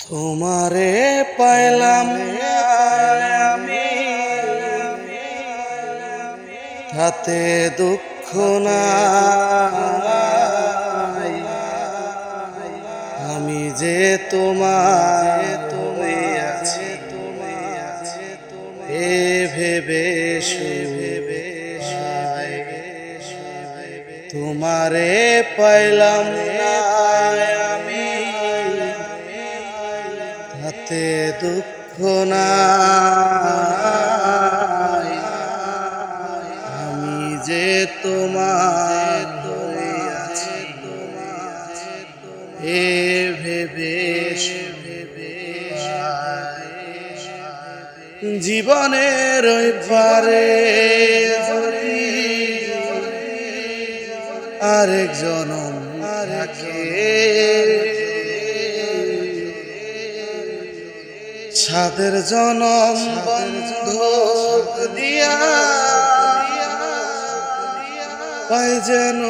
তোমারে পাইলাম না আমি, তাতে দুঃখ নাই। আমি যে তোমার আছি এ ভেবে তোমারে পাইলাম না আমি, তাতে দুঃখ নাই। আমি যে তোমার আছি এ ভেবে জীবনের ওই পারে যদি আরেক জনম থাকে, সাদের জনম বন্ধক দিয়া পাই যেন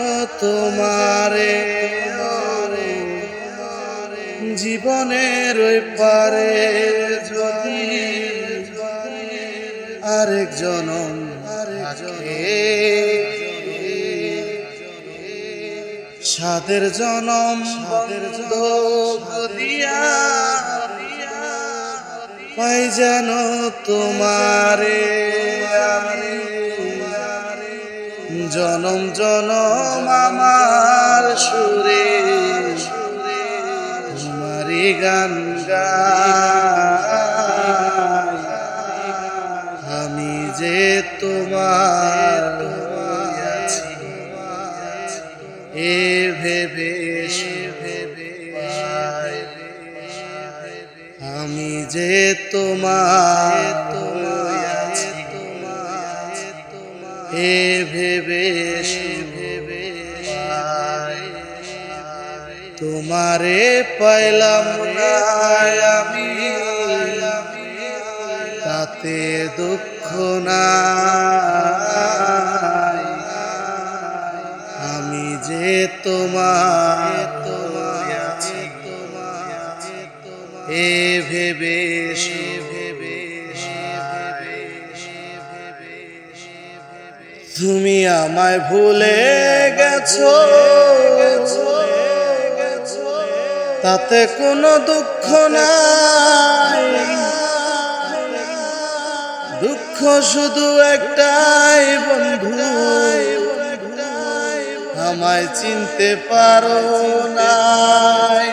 তোমারে। জীবনের ওই পারে যদি আরেক জনম থাকে, সাদের জনম বন্ধক দিয়া পাই যেন তোমারে। জনম জনম আমার সুরে তোমারি গান গাই। আমি যে তোমার আছি এ ভেবে আমি যে তোমার আছি এ ভেবে তোমারে পাইলাম না আমি, তাতে দুঃখ নাই। আমি যে তোমার আছি এ ভেবে তুমি আমায় ভুলে গেছো, তাতে কোনো দুঃখ নাই। দুঃখ শুধু একটাই বন্ধু, আমায় চিনতে পারো নাই।